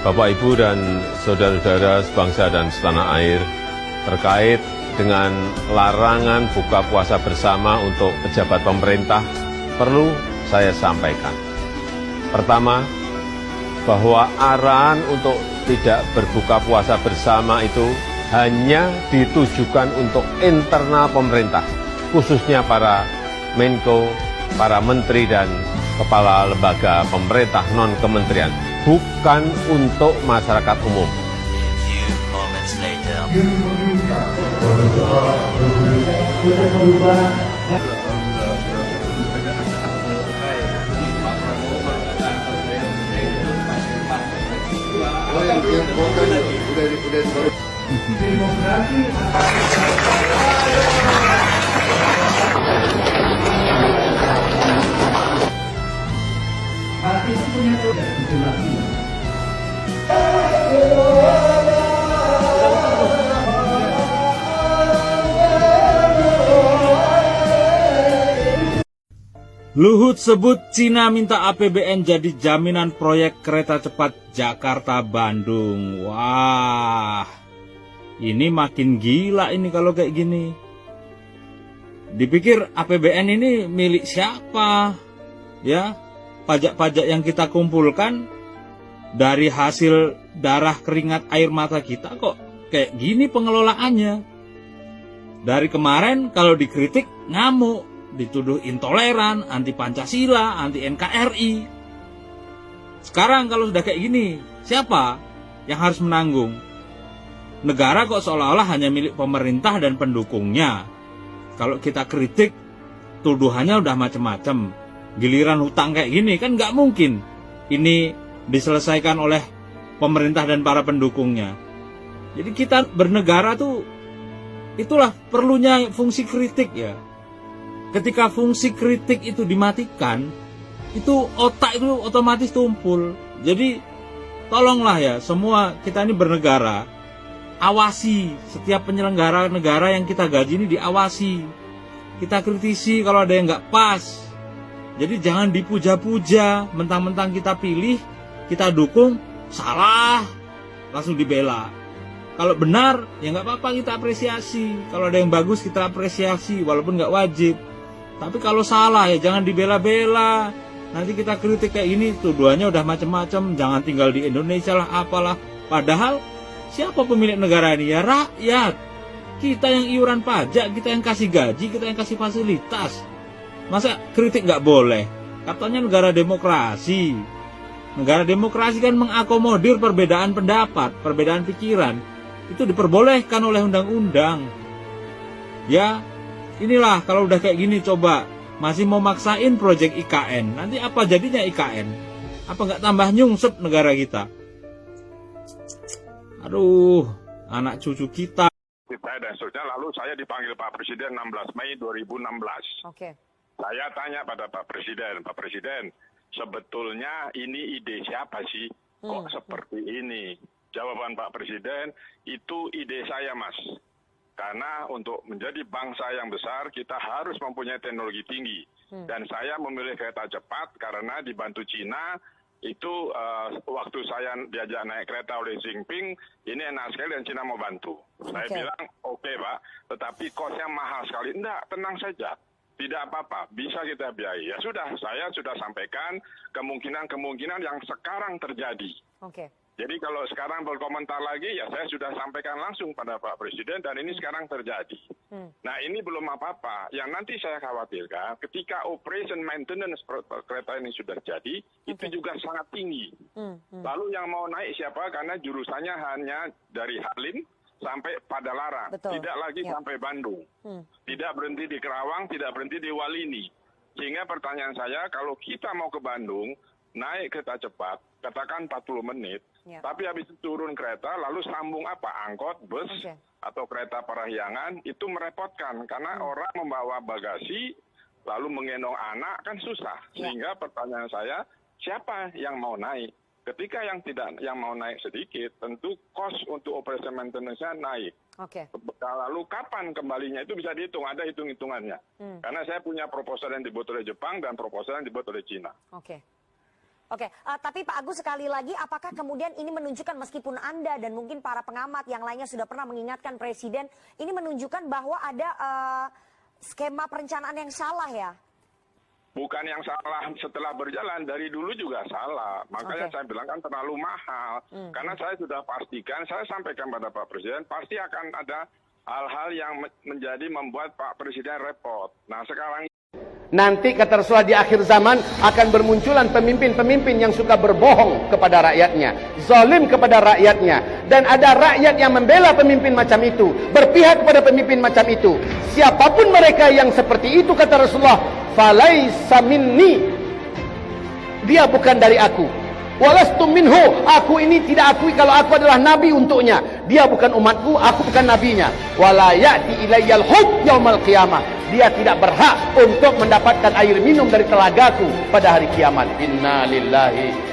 Bapak, Ibu, dan saudara-saudara sebangsa dan setanah air, terkait dengan larangan buka puasa bersama untuk pejabat pemerintah, perlu saya sampaikan. Pertama, bahwa arahan untuk tidak berbuka puasa bersama itu hanya ditujukan untuk internal pemerintah, khususnya para Menko, para menteri, dan kepala lembaga pemerintah non-kementerian, bukan untuk masyarakat umum. Luhut sebut Cina minta APBN jadi jaminan proyek kereta cepat Jakarta-Bandung. Wah, ini makin gila ini kalau kayak gini. Dipikir APBN ini milik siapa? Ya, pajak-pajak yang kita kumpulkan dari hasil darah, keringat, air mata kita, kok kayak gini pengelolaannya. Dari kemarin kalau dikritik ngamuk, dituduh intoleran, anti Pancasila, anti NKRI. Sekarang kalau sudah kayak gini, siapa yang harus menanggung? Negara kok seolah-olah hanya milik pemerintah dan pendukungnya. Kalau kita kritik, tuduhannya udah macam-macam. Giliran hutang kayak gini kan nggak mungkin ini diselesaikan oleh pemerintah dan para pendukungnya. Jadi kita bernegara tuh, itulah perlunya fungsi kritik ya. Ketika fungsi kritik itu dimatikan, itu otak itu otomatis tumpul. Jadi tolonglah ya, semua kita ini bernegara, awasi setiap penyelenggara negara yang kita gaji ini, diawasi. Kita kritisi kalau ada yang nggak pas. Jadi jangan dipuja-puja, mentang-mentang kita pilih, kita dukung, salah, langsung dibela. Kalau benar, ya nggak apa-apa, kita apresiasi. Kalau ada yang bagus, kita apresiasi, walaupun nggak wajib. Tapi kalau salah ya jangan dibela-bela. Nanti kita kritik kayak ini, tuduhannya udah macam-macam, jangan tinggal di Indonesia lah, apalah. Padahal siapa pemilik negara ini? Ya rakyat. Kita yang iuran pajak, kita yang kasih gaji, kita yang kasih fasilitas. Masa kritik nggak boleh? Katanya negara demokrasi. Negara demokrasi kan mengakomodir perbedaan pendapat, perbedaan pikiran. Itu diperbolehkan oleh undang-undang. Ya, inilah kalau udah kayak gini, coba masih mau maksain proyek IKN, nanti apa jadinya IKN? Apa nggak tambah nyungsep negara kita? Aduh, anak cucu kita. Dan seterusnya, lalu saya dipanggil Pak Presiden 16 Mei 2016. Oke. Saya tanya pada Pak Presiden, sebetulnya ini ide siapa sih? Kok seperti ini? Jawaban Pak Presiden, itu ide saya, Mas. Karena untuk menjadi bangsa yang besar, kita harus mempunyai teknologi tinggi. Dan saya memilih kereta cepat karena dibantu Cina, itu waktu saya diajak naik kereta oleh Xi Jinping, ini enak sekali dan Cina mau bantu. Saya bilang, oke, Pak, tetapi kosnya mahal sekali. Enggak, tenang saja. Tidak apa-apa, bisa kita biayai. Ya sudah, saya sudah sampaikan kemungkinan-kemungkinan yang sekarang terjadi. Oke. Jadi kalau sekarang berkomentar lagi, ya saya sudah sampaikan langsung pada Pak Presiden dan ini sekarang terjadi. Nah ini belum apa-apa. Yang nanti saya khawatirkan ketika operation maintenance kereta ini sudah jadi, itu juga sangat tinggi. Lalu yang mau naik siapa? Karena jurusannya hanya dari Halim sampai Padalarang. Betul. Tidak lagi sampai Bandung. Tidak berhenti di Kerawang, tidak berhenti di Walini. Sehingga pertanyaan saya, kalau kita mau ke Bandung, naik kereta cepat, katakan 40 menit, tapi habis itu turun kereta, lalu sambung apa? Angkot, bus, atau kereta parahyangan, itu merepotkan. Karena orang membawa bagasi, lalu menggendong anak, kan susah. Sehingga pertanyaan saya, siapa yang mau naik? Ketika yang mau naik sedikit, tentu cost untuk operation maintenance-nya naik. Lalu kapan kembalinya itu bisa dihitung, ada hitung-hitungannya. Karena saya punya proposal yang dibuat oleh Jepang dan proposal yang dibuat oleh Cina. Oke, tapi Pak Agus sekali lagi, apakah kemudian ini menunjukkan meskipun Anda dan mungkin para pengamat yang lainnya sudah pernah mengingatkan Presiden, ini menunjukkan bahwa ada skema perencanaan yang salah ya? Bukan yang salah setelah berjalan, dari dulu juga salah. Makanya saya bilang kan terlalu mahal. Karena saya sudah pastikan, saya sampaikan pada Pak Presiden, pasti akan ada hal-hal yang menjadi membuat Pak Presiden repot. Nah sekarang nanti kata Rasulullah di akhir zaman akan bermunculan pemimpin-pemimpin yang suka berbohong kepada rakyatnya, zalim kepada rakyatnya, dan ada rakyat yang membela pemimpin macam itu, berpihak kepada pemimpin macam itu. Siapapun mereka yang seperti itu, kata Rasulullah, falaisa minni, dia bukan dari aku. Walastu minhu, aku ini tidak akui kalau aku adalah nabi untuknya. Dia bukan umatku, aku bukan nabinya. Wala ya'ti ilayyal hub yaumal qiyamah, dia tidak berhak untuk mendapatkan air minum dari telagaku pada hari kiamat. Inna lillahi